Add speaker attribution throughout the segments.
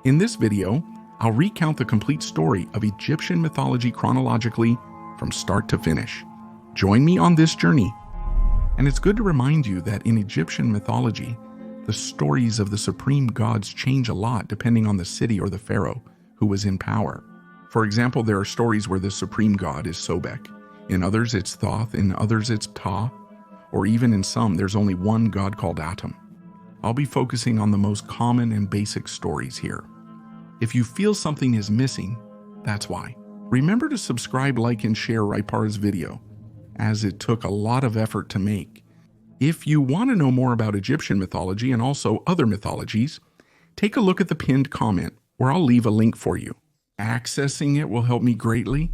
Speaker 1: In this video, I'll recount the complete story of Egyptian mythology chronologically from start to finish. Join me on this journey. And it's good to remind you that in Egyptian mythology, the stories of the supreme gods change a lot depending on the city or the pharaoh who was in power. For example, there are stories where the supreme god is Sobek. In others, it's Thoth. In others, it's Ptah. Or even in some, there's only one god called Atum. I'll be focusing on the most common and basic stories here. If you feel something is missing, that's why. Remember to subscribe, like, and share Raipar's video, as it took a lot of effort to make. If you want to know more about Egyptian mythology and also other mythologies, take a look at the pinned comment where I'll leave a link for you. Accessing it will help me greatly.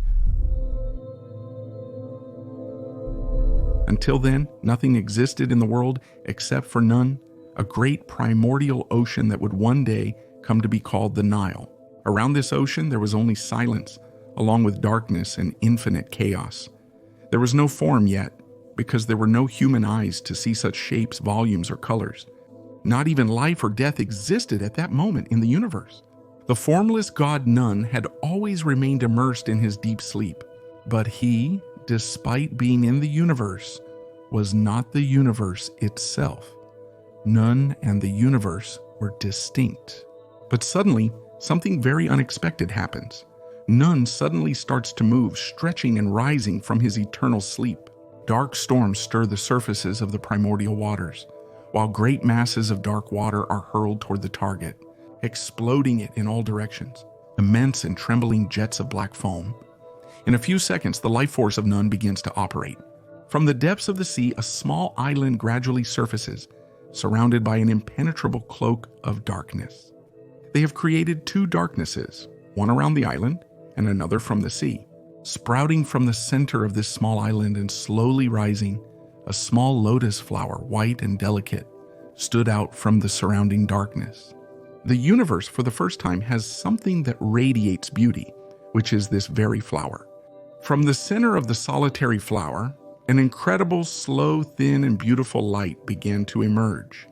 Speaker 1: Until then, nothing existed in the world except for Nun, a great primordial ocean that would one day come to be called the Nile. Around this ocean, there was only silence, along with darkness and infinite chaos. There was no form yet, because there were no human eyes to see such shapes, volumes, or colors. Not even life or death existed at that moment in the universe. The formless god Nun had always remained immersed in his deep sleep, but he, despite being in the universe, was not the universe itself. Nun and the universe were distinct. But suddenly, something very unexpected happens. Nun suddenly starts to move, stretching and rising from his eternal sleep. Dark storms stir the surfaces of the primordial waters, while great masses of dark water are hurled toward the target, exploding it in all directions. Immense and trembling jets of black foam. In a few seconds, the life force of Nun begins to operate. From the depths of the sea, a small island gradually surfaces, surrounded by an impenetrable cloak of darkness. They have created two darknesses, one around the island and another from the sea. Sprouting from the center of this small island and slowly rising, a small lotus flower, white and delicate, stood out from the surrounding darkness. The universe, for the first time, has something that radiates beauty, which is this very flower. From the center of the solitary flower, an incredible, slow, thin, and beautiful light began to emerge.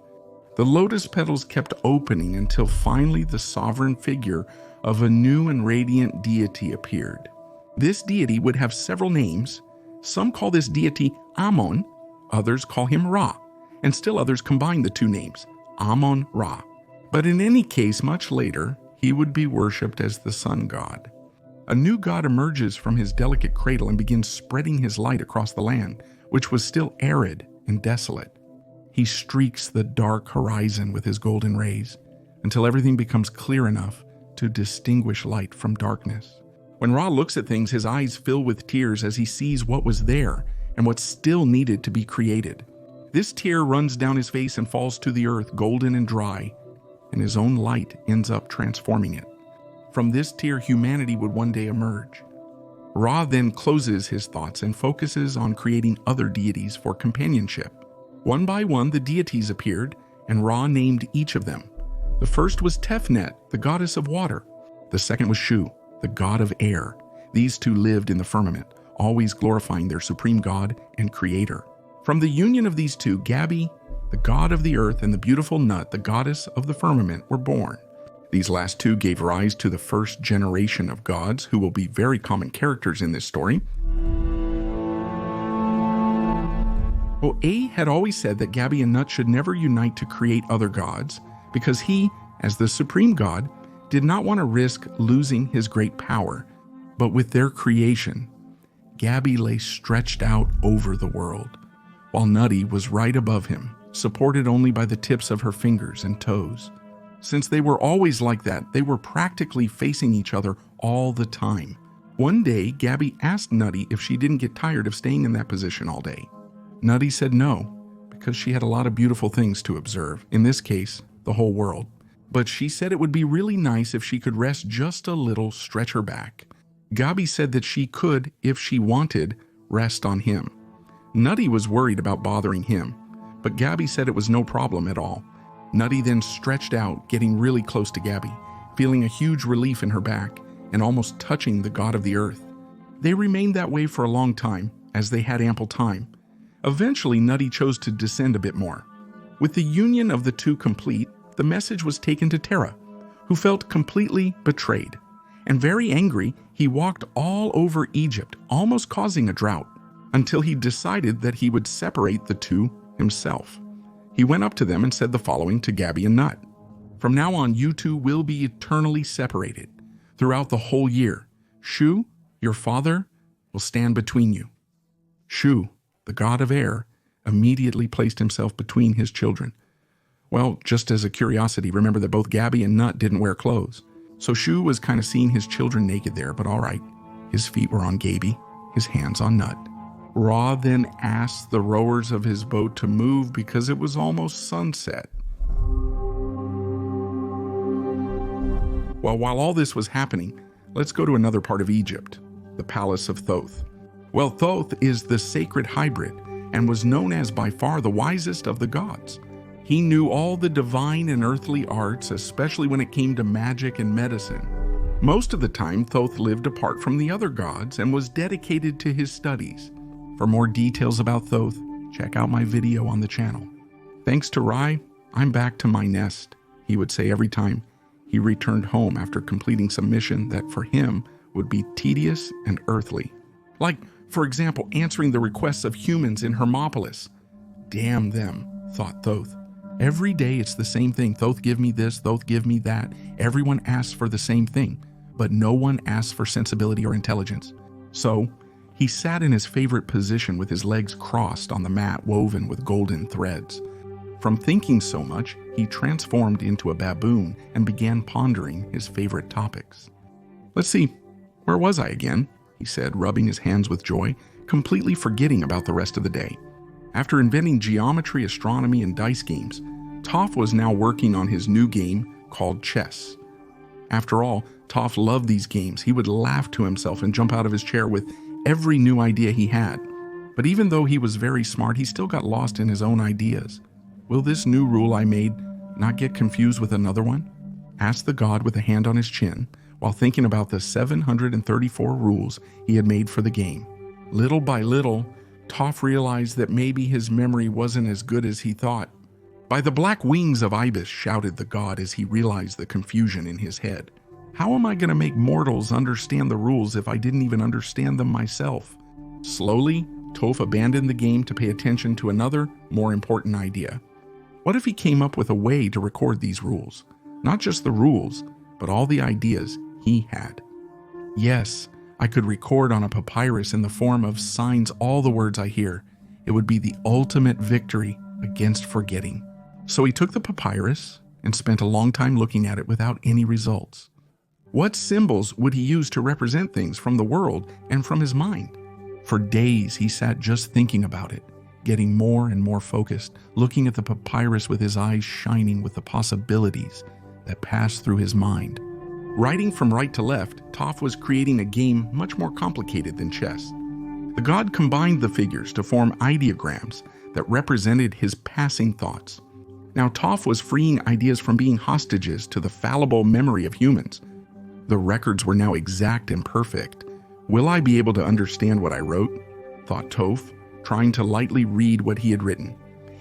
Speaker 1: The lotus petals kept opening until finally the sovereign figure of a new and radiant deity appeared. This deity would have several names. Some call this deity Amon, others call him Ra, and still others combine the two names, Amon-Ra. But in any case, much later, he would be worshipped as the sun god. A new god emerges from his delicate cradle and begins spreading his light across the land, which was still arid and desolate. He streaks the dark horizon with his golden rays until everything becomes clear enough to distinguish light from darkness. When Ra looks at things, his eyes fill with tears as he sees what was there and what still needed to be created. This tear runs down his face and falls to the earth, golden and dry, and his own light ends up transforming it. From this tear, humanity would one day emerge. Ra then closes his thoughts and focuses on creating other deities for companionship. One by one, the deities appeared, and Ra named each of them. The first was Tefnet, the goddess of water. The second was Shu, the god of air. These two lived in the firmament, always glorifying their supreme god and creator. From the union of these two, Gabi, the god of the earth, and the beautiful Nut, the goddess of the firmament, were born. These last two gave rise to the first generation of gods, who will be very common characters in this story. Well, A had always said that Gabi and Nut should never unite to create other gods, because he, as the supreme god, did not want to risk losing his great power. But with their creation, Gabi lay stretched out over the world, while Nutty was right above him, supported only by the tips of her fingers and toes. Since they were always like that, they were practically facing each other all the time. One day, Gabi asked Nutty if she didn't get tired of staying in that position all day. Nutty said no, because she had a lot of beautiful things to observe, in this case, the whole world. But she said it would be really nice if she could rest just a little, stretch her back. Gabi said that she could, if she wanted, rest on him. Nutty was worried about bothering him, but Gabi said it was no problem at all. Nutty then stretched out, getting really close to Gabi, feeling a huge relief in her back and almost touching the god of the earth. They remained that way for a long time, as they had ample time. Eventually, Nutty chose to descend a bit more. With the union of the two complete, the message was taken to Terra, who felt completely betrayed. And very angry, he walked all over Egypt, almost causing a drought, until he decided that he would separate the two himself. He went up to them and said the following to Gabby and Nut. "From now on, you two will be eternally separated. Throughout the whole year, Shu, your father, will stand between you." Shu, the god of air, immediately placed himself between his children. Well, just as a curiosity, remember that both Gabby and Nut didn't wear clothes. So Shu was kind of seeing his children naked there, but all right. His feet were on Gabby, his hands on Nut. Ra then asked the rowers of his boat to move because it was almost sunset. Well, while all this was happening, let's go to another part of Egypt, the palace of Thoth. Well, Thoth is the sacred hybrid and was known as by far the wisest of the gods. He knew all the divine and earthly arts, especially when it came to magic and medicine. Most of the time, Thoth lived apart from the other gods and was dedicated to his studies. For more details about Thoth, check out my video on the channel. "Thanks to Rai, I'm back to my nest," he would say every time he returned home after completing some mission that for him would be tedious and earthly. Like, for example, answering the requests of humans in Hermopolis. Damn them, thought Thoth. Every day it's the same thing. Thoth give me this, Thoth give me that. Everyone asks for the same thing, but no one asks for sensibility or intelligence. So he sat in his favorite position with his legs crossed on the mat woven with golden threads. From thinking so much, he transformed into a baboon and began pondering his favorite topics. "Let's see, where was I again?" he said, rubbing his hands with joy, completely forgetting about the rest of the day. After inventing geometry, astronomy, and dice games, Thoth was now working on his new game called chess. After all, Thoth loved these games. He would laugh to himself and jump out of his chair with every new idea he had. But even though he was very smart, he still got lost in his own ideas. "Will this new rule I made not get confused with another one?" asked the god with a hand on his chin, while thinking about the 734 rules he had made for the game. Little by little, Thoth realized that maybe his memory wasn't as good as he thought. "By the black wings of Ibis," shouted the god as he realized the confusion in his head. "How am I going to make mortals understand the rules if I didn't even understand them myself?" Slowly, Thoth abandoned the game to pay attention to another, more important idea. What if he came up with a way to record these rules? Not just the rules, but all the ideas he had. "Yes, I could record on a papyrus in the form of signs all the words I hear. It would be the ultimate victory against forgetting." So he took the papyrus and spent a long time looking at it without any results. What symbols would he use to represent things from the world and from his mind? For days he sat just thinking about it, getting more and more focused, looking at the papyrus with his eyes shining with the possibilities that passed through his mind. Writing from right to left, Thoth was creating a game much more complicated than chess. The god combined the figures to form ideograms that represented his passing thoughts. Now Thoth was freeing ideas from being hostages to the fallible memory of humans. The records were now exact and perfect. "Will I be able to understand what I wrote?" thought Thoth, trying to lightly read what he had written.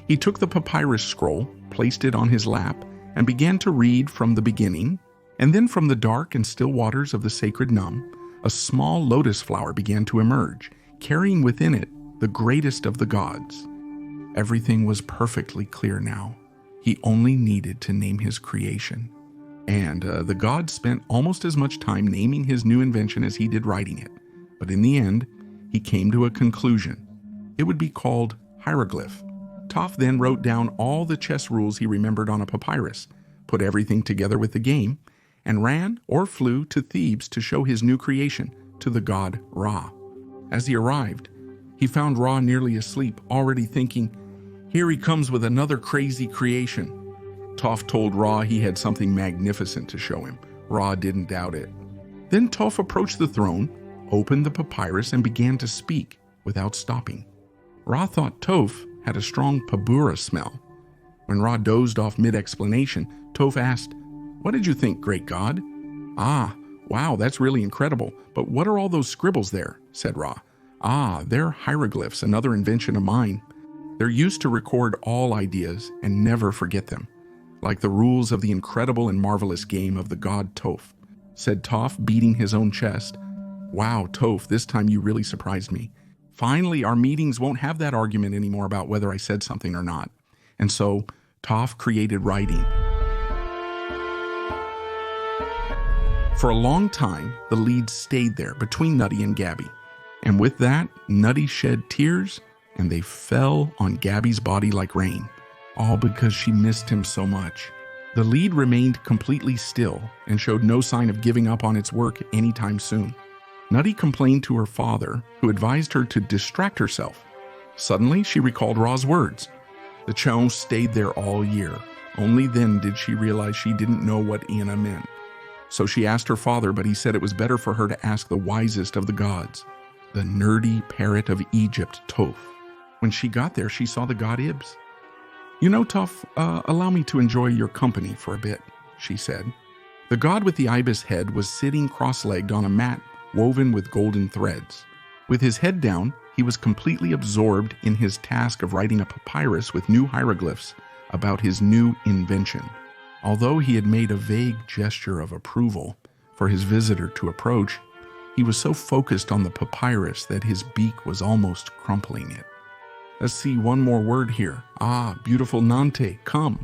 Speaker 1: He took the papyrus scroll, placed it on his lap, and began to read from the beginning. And then from the dark and still waters of the sacred Num, a small lotus flower began to emerge, carrying within it the greatest of the gods. Everything was perfectly clear now. He only needed to name his creation. And the god spent almost as much time naming his new invention as he did writing it. But in the end, he came to a conclusion. It would be called Hieroglyph. Thoth then wrote down all the chess rules he remembered on a papyrus, put everything together with the game, and ran or flew to Thebes to show his new creation to the god Ra. As he arrived, he found Ra nearly asleep, already thinking, "Here he comes with another crazy creation." Thoth told Ra he had something magnificent to show him. Ra didn't doubt it. Then Thoth approached the throne, opened the papyrus, and began to speak without stopping. Ra thought Thoth had a strong pabura smell. When Ra dozed off mid-explanation, Thoth asked, "What did you think, great god?" "Ah, wow, that's really incredible. But what are all those scribbles there?" said Ra. "Ah, they're hieroglyphs, another invention of mine. They're used to record all ideas and never forget them. like the rules of the incredible and marvelous game of the god Thoth," said Thoth, beating his own chest. "Wow, Thoth, this time you really surprised me. Finally, our meetings won't have that argument anymore about whether I said something or not." And so, Thoth created writing. For a long time, the lead stayed there between Nutty and Gabby. And with that, Nutty shed tears, and they fell on Gabby's body like rain, all because she missed him so much. The lead remained completely still and showed no sign of giving up on its work anytime soon. Nutty complained to her father, who advised her to distract herself. Suddenly, she recalled Ra's words. The Cho stayed there all year. Only then did she realize she didn't know what Ina meant. So she asked her father, but he said it was better for her to ask the wisest of the gods, the nerdy parrot of Egypt, Thoth. When she got there, she saw the god Ibs. "You know, Thoth, allow me to enjoy your company for a bit," she said. The god with the ibis head was sitting cross-legged on a mat woven with golden threads. With his head down, he was completely absorbed in his task of writing a papyrus with new hieroglyphs about his new invention. Although he had made a vague gesture of approval for his visitor to approach, he was so focused on the papyrus that his beak was almost crumpling it. "Let's see one more word here. Ah, beautiful Nante, come."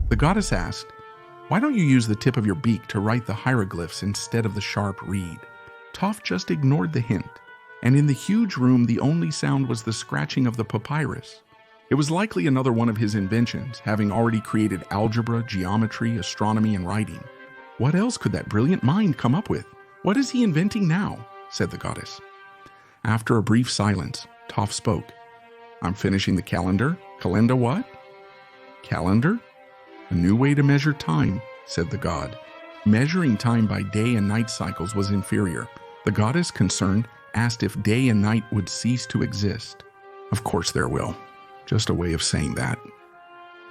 Speaker 1: The goddess asked, "Why don't you use the tip of your beak to write the hieroglyphs instead of the sharp reed?" Thoth just ignored the hint, and in the huge room the only sound was the scratching of the papyrus. It was likely another one of his inventions, having already created algebra, geometry, astronomy, and writing. What else could that brilliant mind come up with? "What is he inventing now?" said the goddess. After a brief silence, Thoth spoke. "I'm finishing the calendar." "Calendar what?" "Calendar? A new way to measure time," said the god. Measuring time by day and night cycles was inferior. The goddess, concerned, asked if day and night would cease to exist. "Of course there will. Just a way of saying that.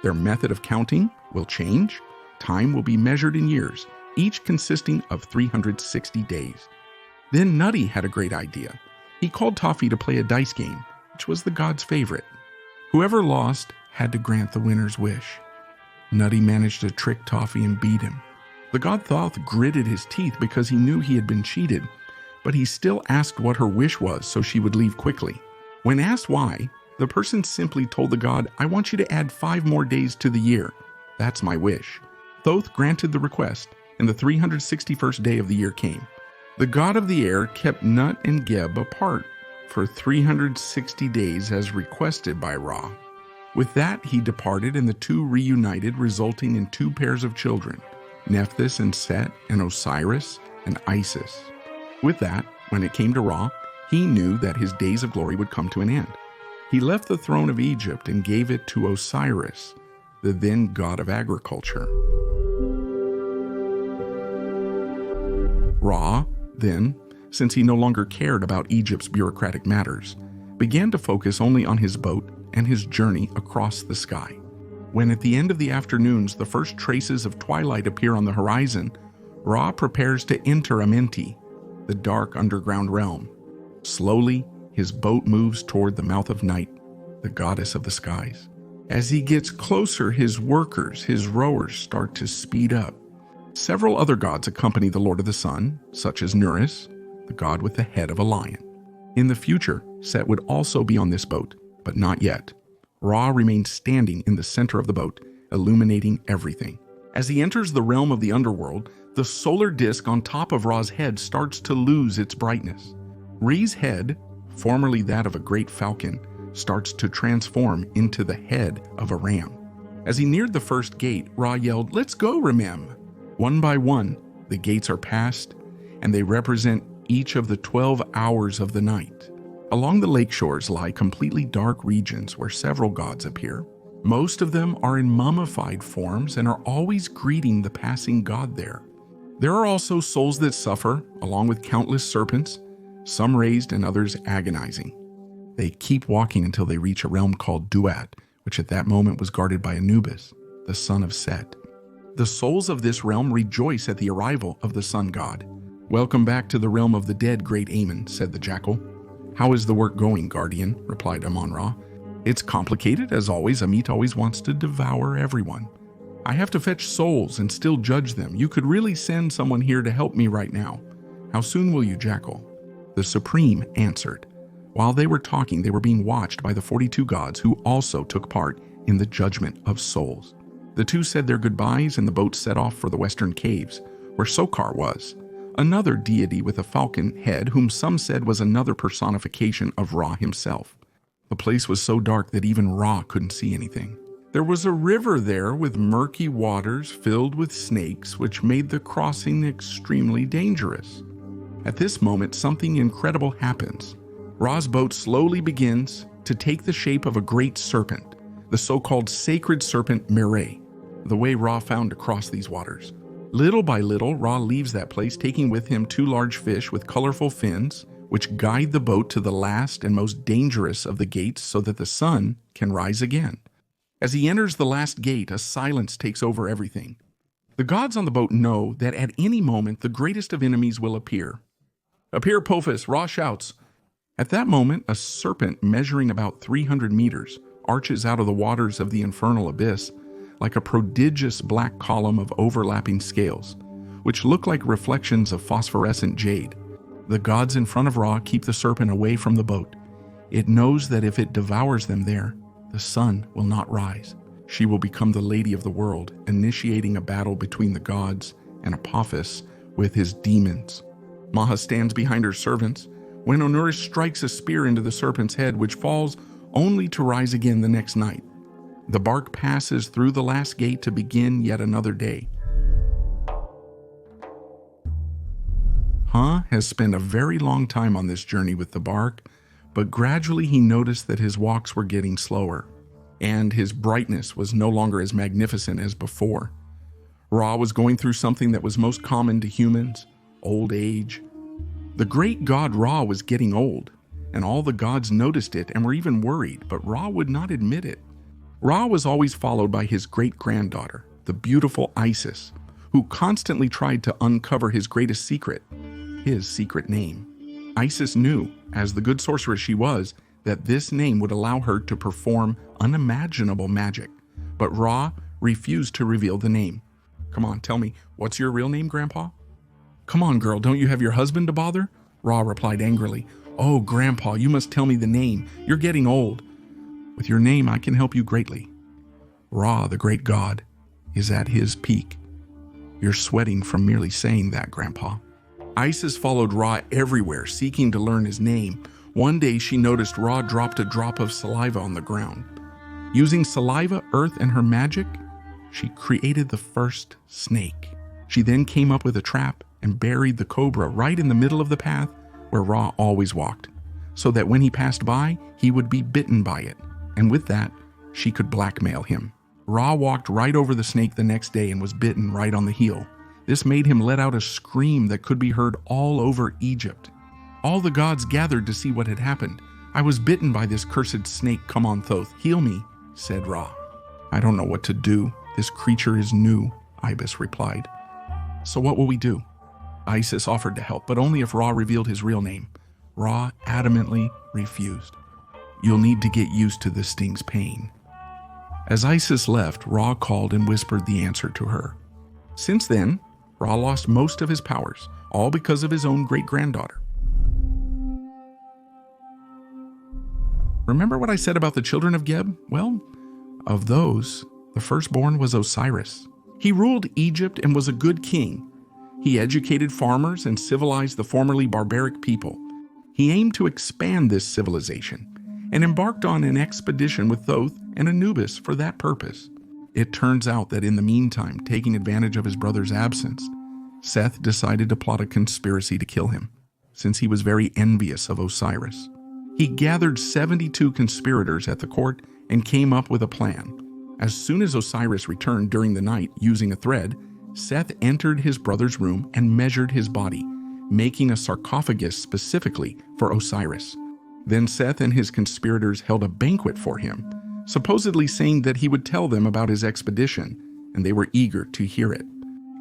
Speaker 1: Their method of counting will change. Time will be measured in years, each consisting of 360 days. Then Nutty had a great idea. He called Toffee to play a dice game, which was the god's favorite. Whoever lost had to grant the winner's wish. Nutty managed to trick Toffee and beat him. The god Thoth gritted his teeth because he knew he had been cheated, but he still asked what her wish was so she would leave quickly. When asked why, the person simply told the god, "I want you to add 5 more days to the year. That's my wish." Thoth granted the request, and the 361st day of the year came. The god of the air kept Nut and Geb apart for 360 days as requested by Ra. With that, he departed, and the two reunited, resulting in 2 pairs of children, Nephthys and Set, and Osiris and Isis. With that, when it came to Ra, he knew that his days of glory would come to an end. He left the throne of Egypt and gave it to Osiris, the then god of agriculture. Ra, then, since he no longer cared about Egypt's bureaucratic matters, began to focus only on his boat and his journey across the sky. When at the end of the afternoons the first traces of twilight appear on the horizon, Ra prepares to enter Amenti, the dark underground realm. Slowly, his boat moves toward the mouth of Night, the goddess of the skies. As he gets closer, his workers, his rowers, start to speed up. Several other gods accompany the Lord of the Sun, such as Nuris, the god with the head of a lion. In the future, Set would also be on this boat, but not yet. Ra remains standing in the center of the boat, illuminating everything. As he enters the realm of the underworld, the solar disk on top of Ra's head starts to lose its brightness. Re's head, formerly that of a great falcon, starts to transform into the head of a ram. As he neared the first gate, Ra yelled, "Let's go, Remem!" One by one, the gates are passed, and they represent each of the 12 hours of the night. Along the lake shores lie completely dark regions where several gods appear. Most of them are in mummified forms and are always greeting the passing god there. There are also souls that suffer, along with countless serpents, some raised and others agonizing. They keep walking until they reach a realm called Duat, which at that moment was guarded by Anubis, the son of Set. The souls of this realm rejoice at the arrival of the sun god. "Welcome back to the realm of the dead, great Amon," said the jackal. "How is the work going, guardian?" replied Amon-Ra. "It's complicated, as always. Amit always wants to devour everyone." I have to fetch souls and still judge them. You could really send someone here to help me right now. How soon will you, Jackal?" The Supreme answered. While they were talking, they were being watched by the 42 gods who also took part in the judgment of souls. The two said their goodbyes and the boat set off for the western caves, where Sokar was, another deity with a falcon head whom some said was another personification of Ra himself. The place was so dark that even Ra couldn't see anything. There was a river there with murky waters filled with snakes, which made the crossing extremely dangerous. At this moment, something incredible happens. Ra's boat slowly begins to take the shape of a great serpent, the so-called sacred serpent Mireille, the way Ra found to cross these waters. Little by little, Ra leaves that place, taking with him 2 large fish with colorful fins, which guide the boat to the last and most dangerous of the gates so that the sun can rise again. As he enters the last gate, a silence takes over everything. The gods on the boat know that at any moment the greatest of enemies will appear. "Appear, Pophis," Ra shouts. At that moment, a serpent measuring about 300 meters arches out of the waters of the infernal abyss like a prodigious black column of overlapping scales, which look like reflections of phosphorescent jade. The gods in front of Ra keep the serpent away from the boat. It knows that if it devours them there, the sun will not rise. She will become the lady of the world, initiating a battle between the gods and Apophis with his demons. Maha stands behind her servants when Onuris strikes a spear into the serpent's head, which falls only to rise again the next night. The bark passes through the last gate to begin yet another day. Ha has spent a very long time on this journey with the bark, but gradually he noticed that his walks were getting slower, and his brightness was no longer as magnificent as before. Ra was going through something that was most common to humans: old age. The great god Ra was getting old, and all the gods noticed it and were even worried, but Ra would not admit it. Ra was always followed by his great-granddaughter, the beautiful Isis, who constantly tried to uncover his greatest secret, his secret name. Isis knew, as the good sorceress she was, that this name would allow her to perform unimaginable magic, but Ra refused to reveal the name. "Come on, tell me, what's your real name, Grandpa?" "Come on, girl, don't you have your husband to bother?" Ra replied angrily. "Oh, Grandpa, you must tell me the name. You're getting old." "With your name, I can help you greatly." Ra, the great god, is at his peak. You're sweating from merely saying that, Grandpa. Isis followed Ra everywhere, seeking to learn his name. One day she noticed Ra dropped a drop of saliva on the ground. Using saliva, earth, and her magic, she created the first snake. She then came up with a trap and buried the cobra right in the middle of the path where Ra always walked, so that when he passed by, he would be bitten by it, and with that, she could blackmail him. Ra walked right over the snake the next day and was bitten right on the heel. This made him let out a scream that could be heard all over Egypt. All the gods gathered to see what had happened. "I was bitten by this cursed snake. Come on, Thoth, heal me," said Ra. "I don't know what to do. This creature is new," Ibis replied. "So what will we do?" Isis offered to help, but only if Ra revealed his real name. Ra adamantly refused. "You'll need to get used to this sting's pain." As Isis left, Ra called and whispered the answer to her. Since then, Ra lost most of his powers, all because of his own great-granddaughter. Remember what I said about the children of Geb? Well, of those, the firstborn was Osiris. He ruled Egypt and was a good king. He educated farmers and civilized the formerly barbaric people. He aimed to expand this civilization and embarked on an expedition with Thoth and Anubis for that purpose. It turns out that in the meantime, taking advantage of his brother's absence, Seth decided to plot a conspiracy to kill him, since he was very envious of Osiris. He gathered 72 conspirators at the court and came up with a plan. As soon as Osiris returned during the night using a thread, Seth entered his brother's room and measured his body, making a sarcophagus specifically for Osiris. Then Seth and his conspirators held a banquet for him, supposedly saying that he would tell them about his expedition, and they were eager to hear it.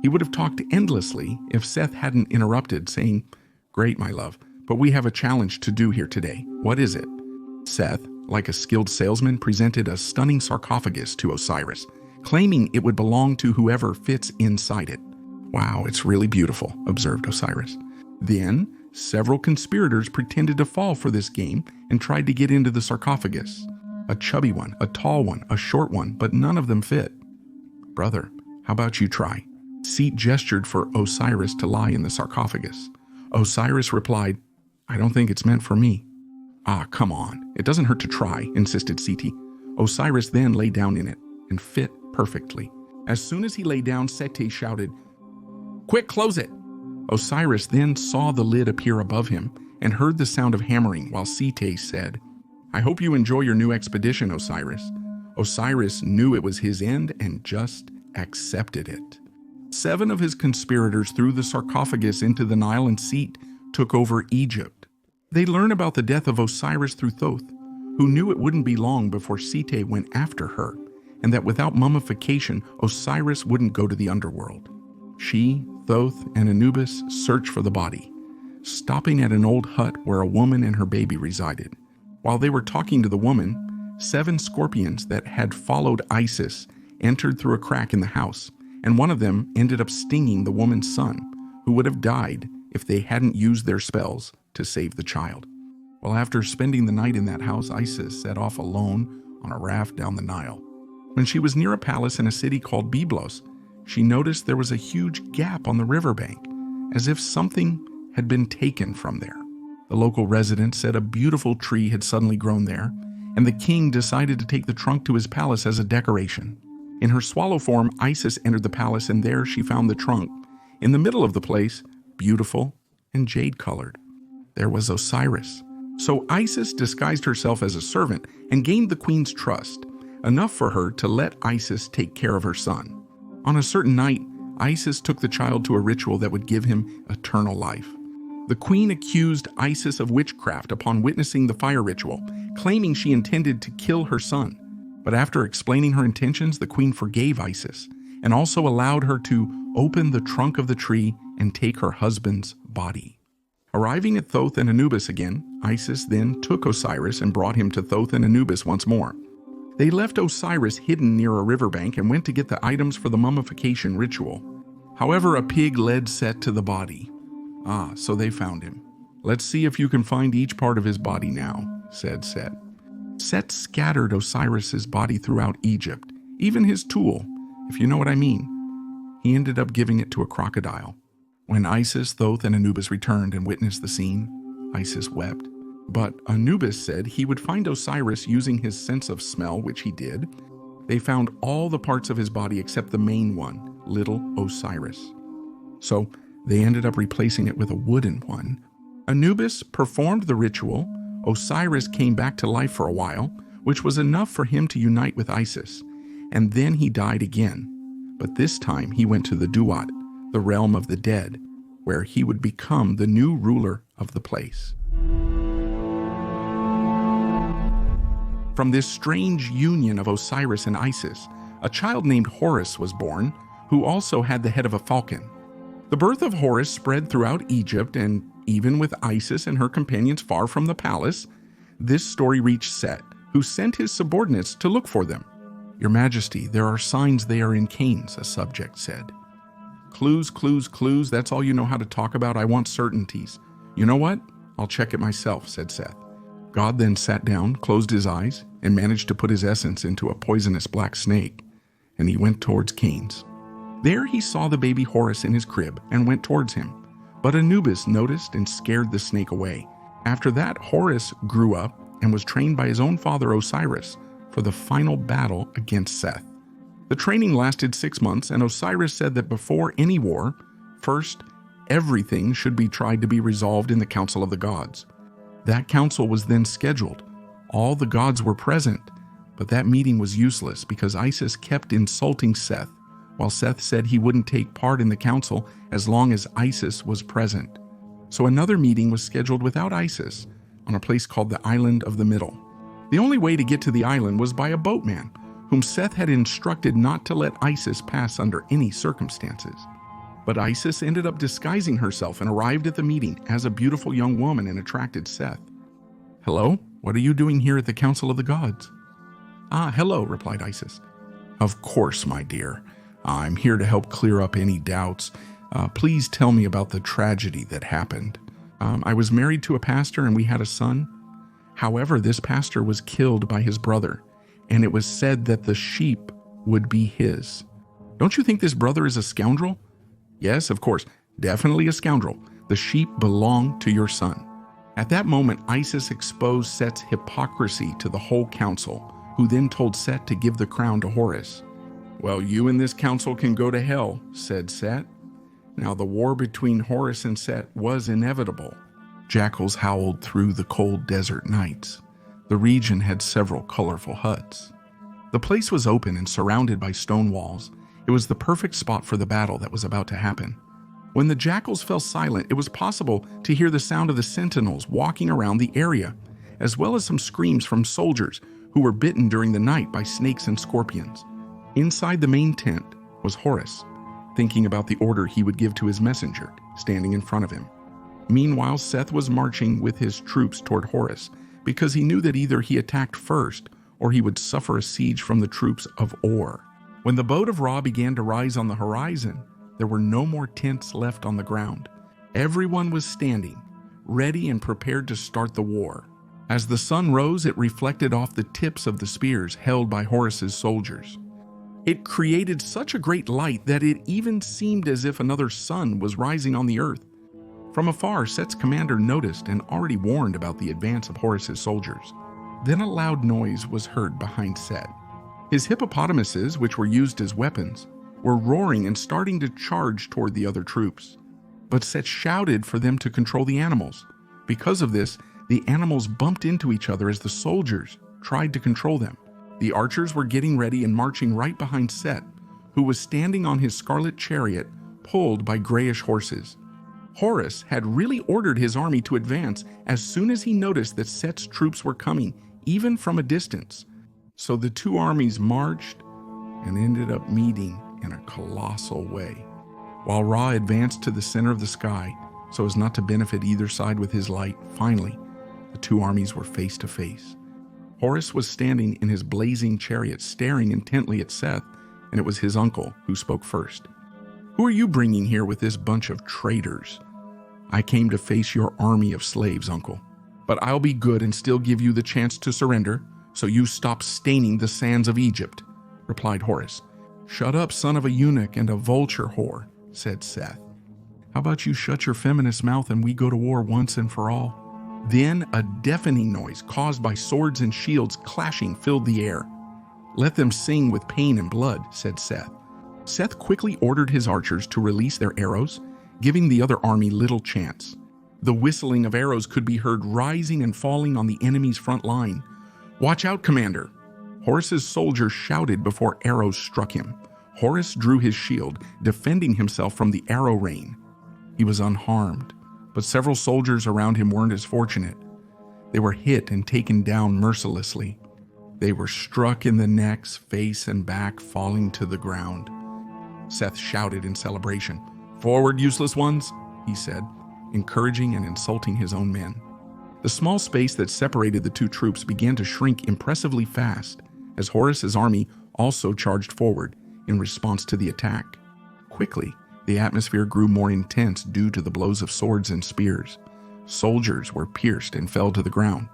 Speaker 1: He would have talked endlessly if Seth hadn't interrupted, saying, "Great, my love, but we have a challenge to do here today. What is it?" Seth, like a skilled salesman, presented a stunning sarcophagus to Osiris, claiming it would belong to whoever fits inside it. "Wow, it's really beautiful," observed Osiris. Then, several conspirators pretended to fall for this game and tried to get into the sarcophagus. A chubby one, a tall one, a short one, but none of them fit. "Brother, how about you try?" Set gestured for Osiris to lie in the sarcophagus. Osiris replied, "I don't think it's meant for me." "Ah, come on. It doesn't hurt to try," insisted Seti. Osiris then lay down in it and fit perfectly. As soon as he lay down, Seti shouted, "Quick, close it!" Osiris then saw the lid appear above him and heard the sound of hammering while Seti said, "I hope you enjoy your new expedition, Osiris." Osiris knew it was his end and just accepted it. 7 of his conspirators threw the sarcophagus into the Nile and Set took over Egypt. They learned about the death of Osiris through Thoth, who knew it wouldn't be long before Seti went after her, and that without mummification, Osiris wouldn't go to the underworld. She, Thoth, and Anubis searched for the body, stopping at an old hut where a woman and her baby resided. While they were talking to the woman, 7 scorpions that had followed Isis entered through a crack in the house, and one of them ended up stinging the woman's son, who would have died if they hadn't used their spells to save the child. Well, after spending the night in that house, Isis set off alone on a raft down the Nile. When she was near a palace in a city called Byblos, she noticed there was a huge gap on the riverbank, as if something had been taken from there. The local residents said a beautiful tree had suddenly grown there, and the king decided to take the trunk to his palace as a decoration. In her swallow form, Isis entered the palace, and there she found the trunk. In the middle of the place, beautiful and jade-colored, there was Osiris. So Isis disguised herself as a servant and gained the queen's trust, enough for her to let Isis take care of her son. On a certain night, Isis took the child to a ritual that would give him eternal life. The queen accused Isis of witchcraft upon witnessing the fire ritual, claiming she intended to kill her son. But after explaining her intentions, the queen forgave Isis and also allowed her to open the trunk of the tree and take her husband's body. Arriving at Thoth and Anubis again, Isis then took Osiris and brought him to Thoth and Anubis once more. They left Osiris hidden near a riverbank and went to get the items for the mummification ritual. However, a pig led Set to the body. So they found him. "Let's see if you can find each part of his body now," said Set. Set scattered Osiris's body throughout Egypt, even his tool, if you know what I mean. He ended up giving it to a crocodile. When Isis, Thoth, and Anubis returned and witnessed the scene, Isis wept. But Anubis said he would find Osiris using his sense of smell, which he did. They found all the parts of his body except the main one, little Osiris. So they ended up replacing it with a wooden one. Anubis performed the ritual. Osiris came back to life for a while, which was enough for him to unite with Isis, and then he died again. But this time he went to the Duat, the realm of the dead, where he would become the new ruler of the place. From this strange union of Osiris and Isis, a child named Horus was born, who also had the head of a falcon. The birth of Horus spread throughout Egypt, and even with Isis and her companions far from the palace, this story reached Set, who sent his subordinates to look for them. "Your Majesty, there are signs they are in canes," a subject said. "Clues, clues, clues, that's all you know how to talk about? I want certainties." "You know what? I'll check it myself," said Seth. God then sat down, closed his eyes, and managed to put his essence into a poisonous black snake, and he went towards Cain's. There he saw the baby Horus in his crib and went towards him. But Anubis noticed and scared the snake away. After that, Horus grew up and was trained by his own father Osiris for the final battle against Seth. The training lasted 6 months, and Osiris said that before any war, first, everything should be tried to be resolved in the Council of the Gods. That council was then scheduled. All the gods were present, but that meeting was useless because Isis kept insulting Seth, while Seth said he wouldn't take part in the council as long as Isis was present. So another meeting was scheduled without Isis on a place called the Island of the Middle. The only way to get to the island was by a boatman, whom Seth had instructed not to let Isis pass under any circumstances. But Isis ended up disguising herself and arrived at the meeting as a beautiful young woman and attracted Seth. "Hello, what are you doing here at the Council of the Gods?" "Ah, hello," replied Isis. Of course, my dear. I'm here to help clear up any doubts. Please tell me about the tragedy that happened. I was married to a pastor and we had a son. However, this pastor was killed by his brother, and it was said that the sheep would be his. Don't you think this brother is a scoundrel? Yes, of course, definitely a scoundrel. The sheep belong to your son. At that moment, Isis exposed Set's hypocrisy to the whole council, who then told Set to give the crown to Horus. Well, you and this council can go to hell, said Set. Now, the war between Horus and Set was inevitable. Jackals howled through the cold desert nights. The region had several colorful huts. The place was open and surrounded by stone walls. It was the perfect spot for the battle that was about to happen. When the jackals fell silent, it was possible to hear the sound of the sentinels walking around the area, as well as some screams from soldiers who were bitten during the night by snakes and scorpions. Inside the main tent was Horus, thinking about the order he would give to his messenger, standing in front of him. Meanwhile, Seth was marching with his troops toward Horus, because he knew that either he attacked first or he would suffer a siege from the troops of Or. When the boat of Ra began to rise on the horizon, there were no more tents left on the ground. Everyone was standing, ready and prepared to start the war. As the sun rose, it reflected off the tips of the spears held by Horus's soldiers. It created such a great light that it even seemed as if another sun was rising on the earth. From afar, Set's commander noticed and already warned about the advance of Horus's soldiers. Then a loud noise was heard behind Set. His hippopotamuses, which were used as weapons, were roaring and starting to charge toward the other troops. But Set shouted for them to control the animals. Because of this, the animals bumped into each other as the soldiers tried to control them. The archers were getting ready and marching right behind Set, who was standing on his scarlet chariot pulled by grayish horses. Horus had really ordered his army to advance as soon as he noticed that Set's troops were coming, even from a distance. So the two armies marched and ended up meeting in a colossal way. While Ra advanced to the center of the sky so as not to benefit either side with his light, finally, the two armies were face to face. Horus was standing in his blazing chariot staring intently at Seth, and it was his uncle who spoke first. "Who are you bringing here with this bunch of traitors?" "I came to face your army of slaves, uncle. But I'll be good and still give you the chance to surrender, so you stop staining the sands of Egypt," replied Horus. "Shut up, son of a eunuch and a vulture whore," said Seth. "How about you shut your feminist mouth and we go to war once and for all?" Then a deafening noise caused by swords and shields clashing filled the air. "Let them sing with pain and blood," said Seth. Seth quickly ordered his archers to release their arrows, giving the other army little chance. The whistling of arrows could be heard rising and falling on the enemy's front line. "Watch out, commander!" Horus's soldiers shouted before arrows struck him. Horus drew his shield, defending himself from the arrow rain. He was unharmed, but several soldiers around him weren't as fortunate. They were hit and taken down mercilessly. They were struck in the necks, face, and back, falling to the ground. Seth shouted in celebration. "Forward, useless ones," he said, encouraging and insulting his own men. The small space that separated the two troops began to shrink impressively fast as Horus's army also charged forward in response to the attack. Quickly, the atmosphere grew more intense due to the blows of swords and spears. Soldiers were pierced and fell to the ground.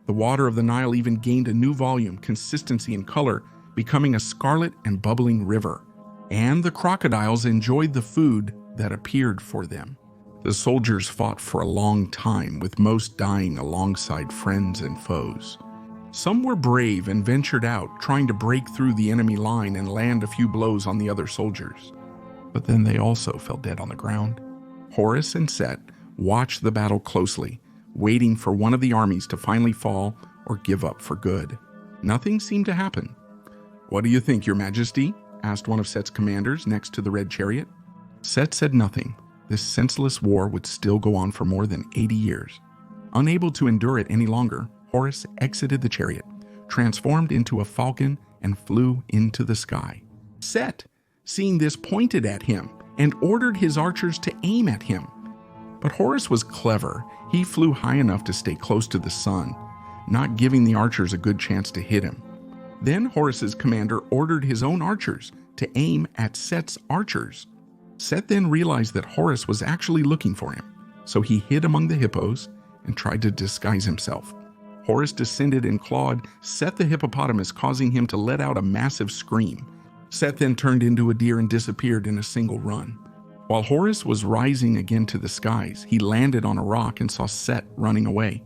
Speaker 1: The water of the Nile even gained a new volume, consistency, and color, becoming a scarlet and bubbling river. And the crocodiles enjoyed the food that appeared for them. The soldiers fought for a long time, with most dying alongside friends and foes. Some were brave and ventured out, trying to break through the enemy line and land a few blows on the other soldiers. But then they also fell dead on the ground. Horus and Set watched the battle closely, waiting for one of the armies to finally fall or give up for good. Nothing seemed to happen. "What do you think, Your Majesty?" asked one of Set's commanders next to the red chariot. Set said nothing. This senseless war would still go on for more than 80 years. Unable to endure it any longer, Horus exited the chariot, transformed into a falcon, and flew into the sky. Set, seeing this, pointed at him and ordered his archers to aim at him. But Horus was clever. He flew high enough to stay close to the sun, not giving the archers a good chance to hit him. Then Horus's commander ordered his own archers to aim at Set's archers. Set then realized that Horus was actually looking for him, so he hid among the hippos and tried to disguise himself. Horus descended and clawed Set the hippopotamus, causing him to let out a massive scream. Set then turned into a deer and disappeared in a single run. While Horus was rising again to the skies, he landed on a rock and saw Set running away.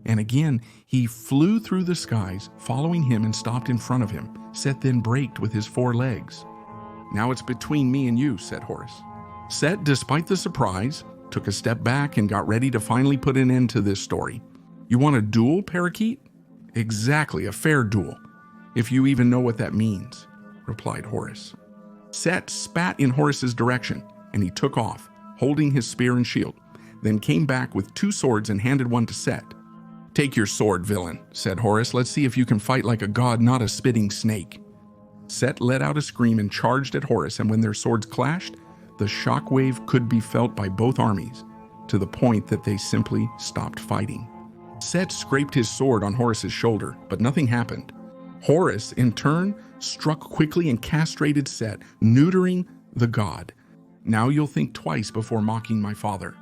Speaker 1: And again, he flew through the skies, following him, and stopped in front of him. Set then braked with his 4 legs. "Now it's between me and you," said Horus. Set, despite the surprise, took a step back and got ready to finally put an end to this story. "You want a duel, parakeet?" "Exactly, a fair duel, if you even know what that means," replied Horus. Set spat in Horus's direction, and he took off, holding his spear and shield, then came back with 2 swords and handed one to Set. "Take your sword, villain," said Horus. "Let's see if you can fight like a god, not a spitting snake." Set let out a scream and charged at Horus, and when their swords clashed, the shockwave could be felt by both armies, to the point that they simply stopped fighting. Set scraped his sword on Horus's shoulder, but nothing happened. Horus, in turn, struck quickly and castrated Set, neutering the god. "Now you'll think twice before mocking my father."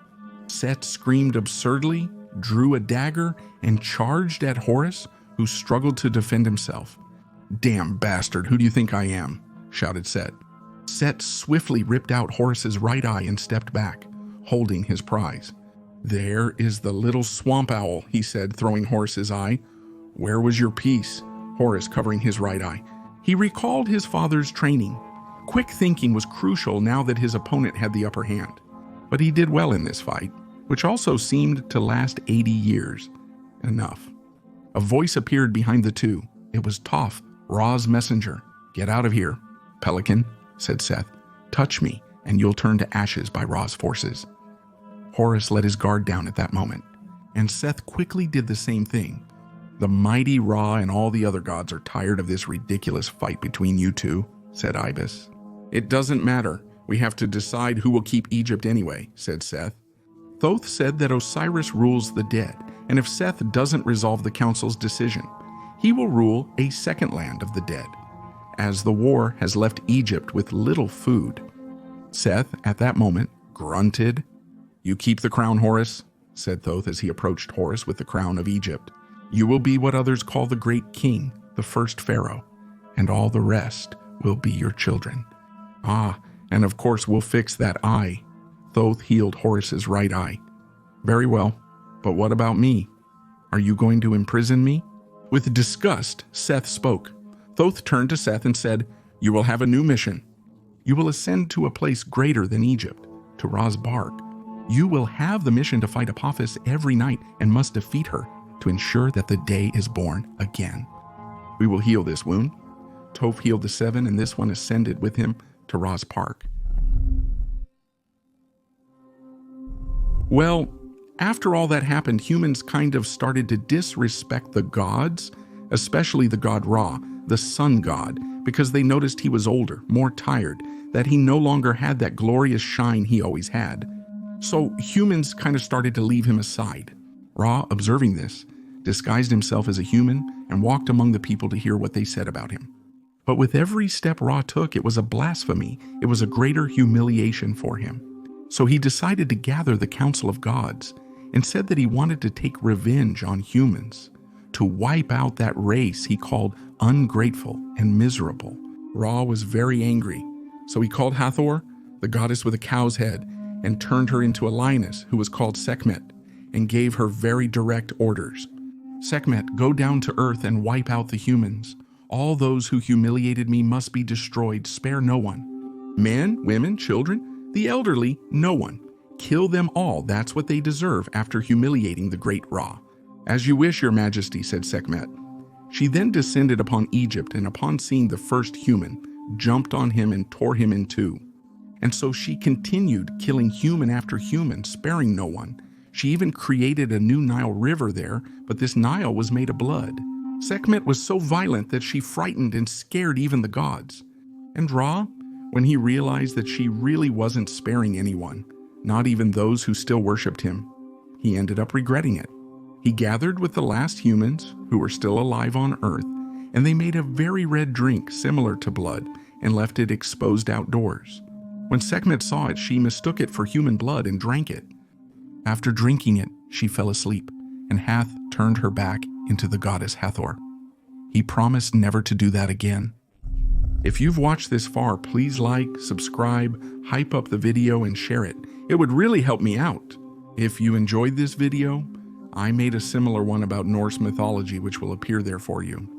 Speaker 1: Set screamed absurdly, drew a dagger, and charged at Horus, who struggled to defend himself. "Damn bastard, who do you think I am?" shouted Set. Set swiftly ripped out Horus's right eye and stepped back, holding his prize. "There is the little swamp owl," he said, throwing Horus's eye. "Where was your piece?" Horus covering his right eye. He recalled his father's training. Quick thinking was crucial now that his opponent had the upper hand. But he did well in this fight, which also seemed to last 80 years. Enough. A voice appeared behind the two. It was Thoth, Ra's messenger. "Get out of here, Pelican," said Seth. "Touch me, and you'll turn to ashes by Ra's forces." Horus let his guard down at that moment, and Seth quickly did the same thing. "The mighty Ra and all the other gods are tired of this ridiculous fight between you two," said Ibis. "It doesn't matter. We have to decide who will keep Egypt anyway," said Seth. Thoth said that Osiris rules the dead, and if Seth doesn't resolve the council's decision, he will rule a second land of the dead, as the war has left Egypt with little food. Seth, at that moment, grunted. "You keep the crown, Horus," said Thoth as he approached Horus with the crown of Egypt. "You will be what others call the great king, the first pharaoh, and all the rest will be your children. Ah, and of course we'll fix that eye." Thoth healed Horus's right eye. "Very well, but what about me? Are you going to imprison me?" With disgust, Seth spoke. Thoth turned to Seth and said, "You will have a new mission. You will ascend to a place greater than Egypt, to Ra's bark. You will have the mission to fight Apophis every night and must defeat her to ensure that the day is born again. We will heal this wound." Thoth healed the 7, and this one ascended with him to Ra's park. Well, after all that happened, humans kind of started to disrespect the gods, especially the god Ra, the sun god, because they noticed he was older, more tired, that he no longer had that glorious shine he always had. So humans kind of started to leave him aside. Ra, observing this, disguised himself as a human and walked among the people to hear what they said about him. But with every step Ra took, it was a blasphemy. It was a greater humiliation for him. So he decided to gather the council of gods and said that he wanted to take revenge on humans, to wipe out that race he called ungrateful and miserable. Ra was very angry, so he called Hathor, the goddess with a cow's head, and turned her into a lioness who was called Sekhmet, and gave her very direct orders. "Sekhmet, go down to earth and wipe out the humans. All those who humiliated me must be destroyed, spare no one. Men, women, children, the elderly, no one. Kill them all, that's what they deserve after humiliating the great Ra." "As you wish, your majesty," said Sekhmet. She then descended upon Egypt, and upon seeing the first human, jumped on him and tore him in two. And so she continued killing human after human, sparing no one. She even created a new Nile river there, but this Nile was made of blood. Sekhmet was so violent that she frightened and scared even the gods. And Ra, when he realized that she really wasn't sparing anyone, not even those who still worshipped him, he ended up regretting it. He gathered with the last humans who were still alive on earth and they made a very red drink similar to blood and left it exposed outdoors. When Sekhmet saw it, she mistook it for human blood and drank it. After drinking it, she fell asleep, and Hath turned her back into the goddess Hathor. He promised never to do that again. If you've watched this far, please like, subscribe, hype up the video, and share it. It would really help me out. If you enjoyed this video, I made a similar one about Norse mythology which will appear there for you.